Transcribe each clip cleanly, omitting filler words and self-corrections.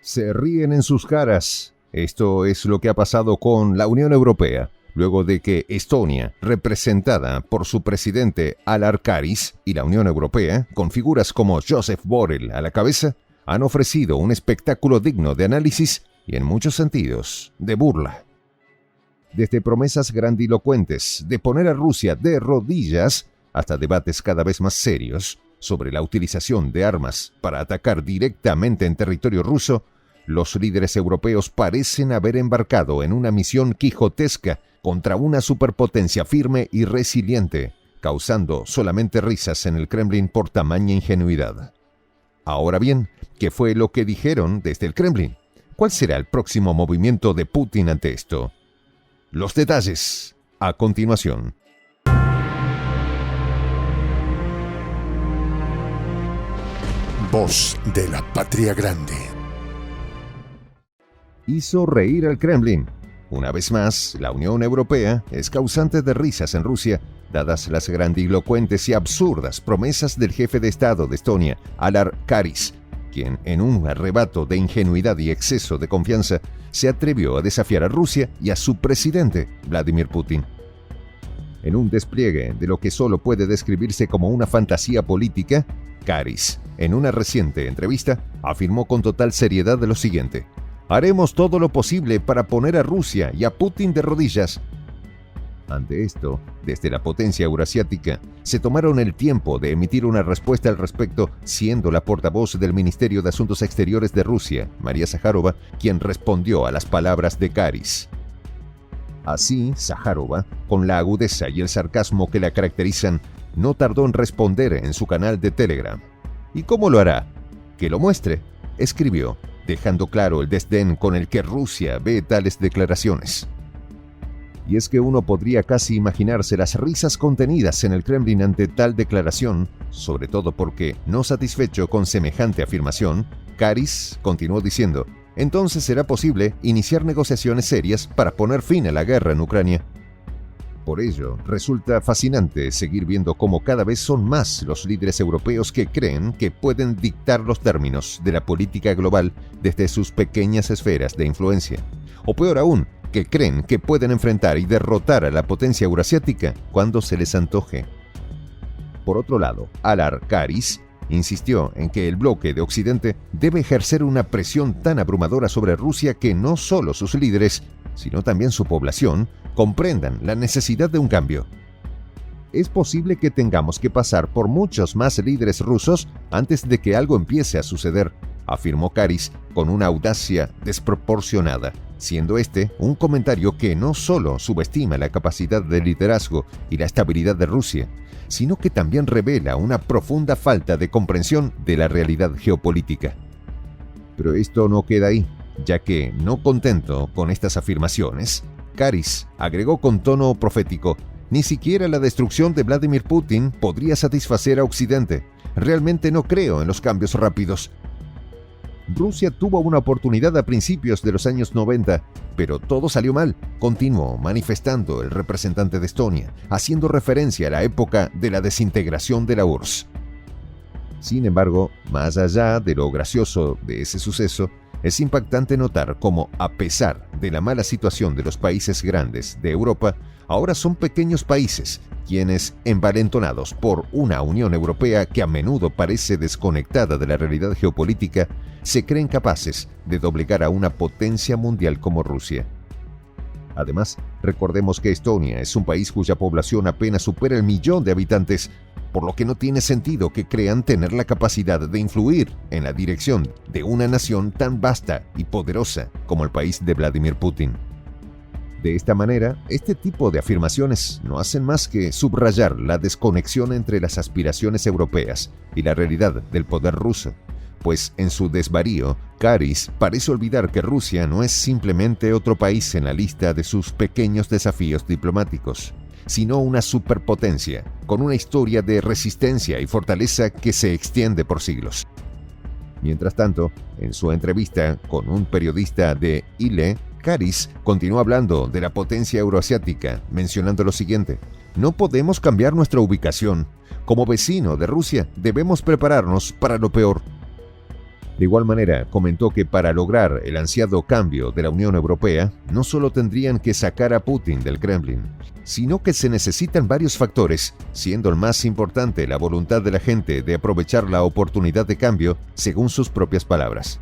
Se ríen en sus caras. Esto es lo que ha pasado con la Unión Europea, luego de que Estonia, representada por su presidente Alar Karis, y la Unión Europea, con figuras como Josep Borrell a la cabeza, han ofrecido un espectáculo digno de análisis y, en muchos sentidos, de burla. Desde promesas grandilocuentes de poner a Rusia de rodillas hasta debates cada vez más serios sobre la utilización de armas para atacar directamente en territorio ruso, los líderes europeos parecen haber embarcado en una misión quijotesca contra una superpotencia firme y resiliente, causando solamente risas en el Kremlin por tamaña ingenuidad. Ahora bien, ¿qué fue lo que dijeron desde el Kremlin? ¿Cuál será el próximo movimiento de Putin ante esto? Los detalles, a continuación. Voz de la Patria Grande. Hizo reír al Kremlin. Una vez más, la Unión Europea es causante de risas en Rusia, dadas las grandilocuentes y absurdas promesas del jefe de Estado de Estonia, Alar Karis, quien, en un arrebato de ingenuidad y exceso de confianza, se atrevió a desafiar a Rusia y a su presidente, Vladimir Putin. En un despliegue de lo que solo puede describirse como una fantasía política, Karis, en una reciente entrevista, afirmó con total seriedad lo siguiente: «Haremos todo lo posible para poner a Rusia y a Putin de rodillas». Ante esto, desde la potencia eurasiática, se tomaron el tiempo de emitir una respuesta al respecto, siendo la portavoz del Ministerio de Asuntos Exteriores de Rusia, María Zakharova, quien respondió a las palabras de Karis. Así, Zakharova, con la agudeza y el sarcasmo que la caracterizan, no tardó en responder en su canal de Telegram. ¿Y cómo lo hará? «Que lo muestre», escribió, dejando claro el desdén con el que Rusia ve tales declaraciones. Y es que uno podría casi imaginarse las risas contenidas en el Kremlin ante tal declaración, sobre todo porque, no satisfecho con semejante afirmación, Karis continuó diciendo: «Entonces será posible iniciar negociaciones serias para poner fin a la guerra en Ucrania». Por ello, resulta fascinante seguir viendo cómo cada vez son más los líderes europeos que creen que pueden dictar los términos de la política global desde sus pequeñas esferas de influencia. O peor aún, que creen que pueden enfrentar y derrotar a la potencia eurasiática cuando se les antoje. Por otro lado, Alar Karis insistió en que el bloque de Occidente debe ejercer una presión tan abrumadora sobre Rusia que no solo sus líderes, sino también su población, comprendan la necesidad de un cambio. Es posible que tengamos que pasar por muchos más líderes rusos antes de que algo empiece a suceder, afirmó Karis con una audacia desproporcionada, siendo este un comentario que no solo subestima la capacidad de liderazgo y la estabilidad de Rusia, sino que también revela una profunda falta de comprensión de la realidad geopolítica. Pero esto no queda ahí, ya que, no contento con estas afirmaciones, Karis agregó con tono profético: «Ni siquiera la destrucción de Vladimir Putin podría satisfacer a Occidente. Realmente no creo en los cambios rápidos». Rusia tuvo una oportunidad a principios de los años 90, pero todo salió mal, continuó manifestando el representante de Estonia, haciendo referencia a la época de la desintegración de la URSS. Sin embargo, más allá de lo gracioso de ese suceso, es impactante notar cómo, a pesar de la mala situación de los países grandes de Europa, ahora son pequeños países quienes, envalentonados por una Unión Europea que a menudo parece desconectada de la realidad geopolítica, se creen capaces de doblegar a una potencia mundial como Rusia. Además, recordemos que Estonia es un país cuya población apenas supera el 1.000.000 de habitantes, por lo que no tiene sentido que crean tener la capacidad de influir en la dirección de una nación tan vasta y poderosa como el país de Vladimir Putin. De esta manera, este tipo de afirmaciones no hacen más que subrayar la desconexión entre las aspiraciones europeas y la realidad del poder ruso, pues en su desvarío, Karis parece olvidar que Rusia no es simplemente otro país en la lista de sus pequeños desafíos diplomáticos, sino una superpotencia con una historia de resistencia y fortaleza que se extiende por siglos. Mientras tanto, en su entrevista con un periodista de ILE, Karis continuó hablando de la potencia euroasiática, mencionando lo siguiente: «No podemos cambiar nuestra ubicación. Como vecino de Rusia, debemos prepararnos para lo peor». De igual manera, comentó que para lograr el ansiado cambio de la Unión Europea, no solo tendrían que sacar a Putin del Kremlin, sino que se necesitan varios factores, siendo el más importante la voluntad de la gente de aprovechar la oportunidad de cambio, según sus propias palabras.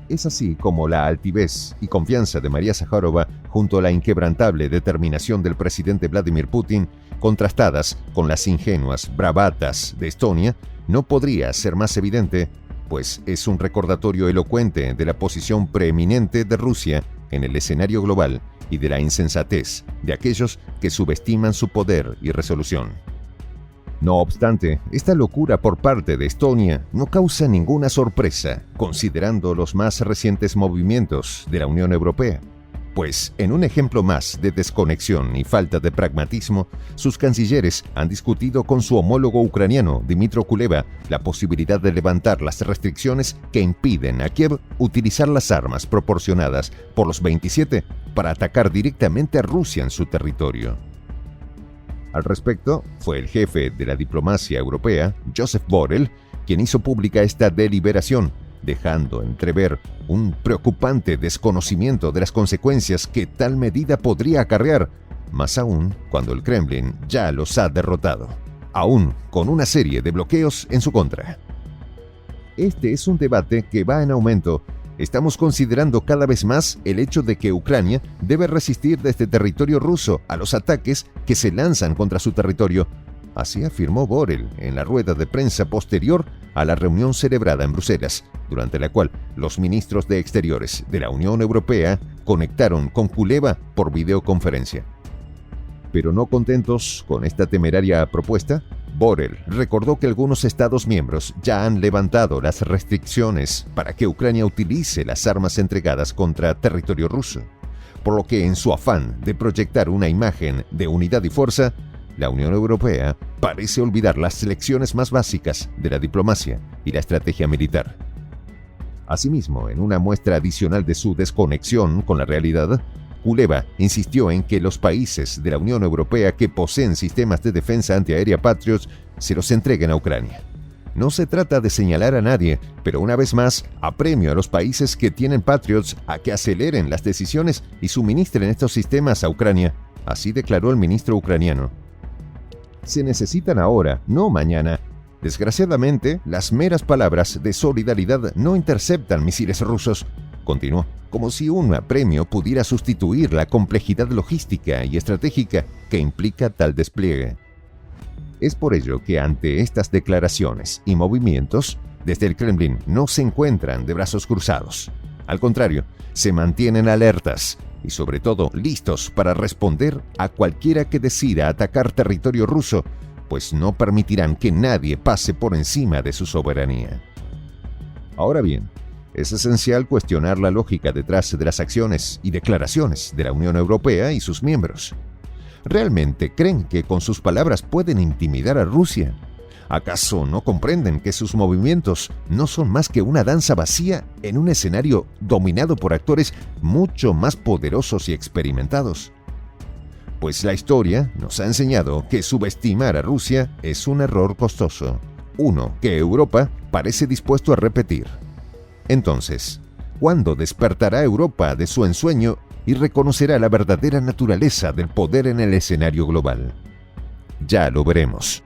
Es así como la altivez y confianza de María Zaharova, junto a la inquebrantable determinación del presidente Vladimir Putin, contrastadas con las ingenuas bravatas de Estonia, no podría ser más evidente, pues es un recordatorio elocuente de la posición preeminente de Rusia en el escenario global y de la insensatez de aquellos que subestiman su poder y resolución. No obstante, esta locura por parte de Estonia no causa ninguna sorpresa, considerando los más recientes movimientos de la Unión Europea. Pues, en un ejemplo más de desconexión y falta de pragmatismo, sus cancilleres han discutido con su homólogo ucraniano, Dmytro Kuleba, la posibilidad de levantar las restricciones que impiden a Kiev utilizar las armas proporcionadas por los 27 para atacar directamente a Rusia en su territorio. Al respecto, fue el jefe de la diplomacia europea, Joseph Borrell, quien hizo pública esta deliberación, dejando entrever un preocupante desconocimiento de las consecuencias que tal medida podría acarrear, más aún cuando el Kremlin ya los ha derrotado, aún con una serie de bloqueos en su contra. Este es un debate que va en aumento. Estamos considerando cada vez más el hecho de que Ucrania debe resistir desde territorio ruso a los ataques que se lanzan contra su territorio. Así afirmó Borrell en la rueda de prensa posterior a la reunión celebrada en Bruselas, durante la cual los ministros de Exteriores de la Unión Europea conectaron con Kuleba por videoconferencia. Pero no contentos con esta temeraria propuesta, Borrell recordó que algunos Estados miembros ya han levantado las restricciones para que Ucrania utilice las armas entregadas contra territorio ruso, por lo que en su afán de proyectar una imagen de unidad y fuerza, la Unión Europea parece olvidar las lecciones más básicas de la diplomacia y la estrategia militar. Asimismo, en una muestra adicional de su desconexión con la realidad, Kuleba insistió en que los países de la Unión Europea que poseen sistemas de defensa antiaérea Patriot se los entreguen a Ucrania. No se trata de señalar a nadie, pero una vez más apremio a los países que tienen Patriots a que aceleren las decisiones y suministren estos sistemas a Ucrania, así declaró el ministro ucraniano. Se necesitan ahora, no mañana. Desgraciadamente, las meras palabras de solidaridad no interceptan misiles rusos, continuó, como si un apremio pudiera sustituir la complejidad logística y estratégica que implica tal despliegue. Es por ello que ante estas declaraciones y movimientos, desde el Kremlin no se encuentran de brazos cruzados. Al contrario, se mantienen alertas y sobre todo listos para responder a cualquiera que decida atacar territorio ruso, pues no permitirán que nadie pase por encima de su soberanía. Ahora bien, es esencial cuestionar la lógica detrás de las acciones y declaraciones de la Unión Europea y sus miembros. ¿Realmente creen que con sus palabras pueden intimidar a Rusia? ¿Acaso no comprenden que sus movimientos no son más que una danza vacía en un escenario dominado por actores mucho más poderosos y experimentados? Pues la historia nos ha enseñado que subestimar a Rusia es un error costoso, uno que Europa parece dispuesto a repetir. Entonces, ¿cuándo despertará Europa de su ensueño y reconocerá la verdadera naturaleza del poder en el escenario global? Ya lo veremos.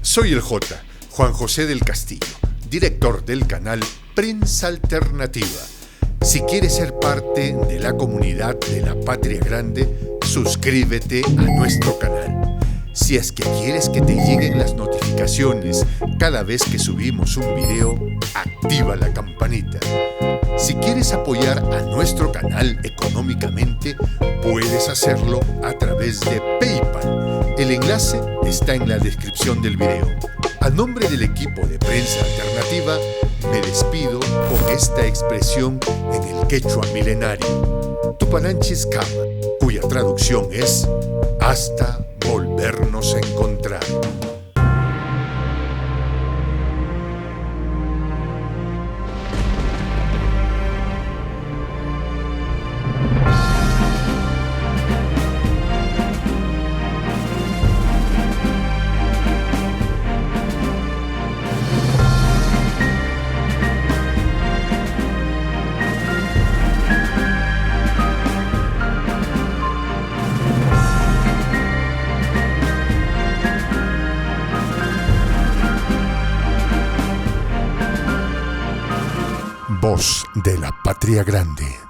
Soy el J, Juan José del Castillo, director del canal Prensa Alternativa. Si quieres ser parte de la comunidad de la Patria Grande, suscríbete a nuestro canal. Si es que quieres que te lleguen las notificaciones cada vez que subimos un video, activa la campanita. Si quieres apoyar a nuestro canal económicamente, puedes hacerlo a través de PayPal. El enlace está en la descripción del video. A nombre del equipo de Prensa Alternativa, me despido con esta expresión en el quechua milenario, Tupananchis Kama, cuya traducción es hasta volvernos a encontrar. Voz de la Patria Grande.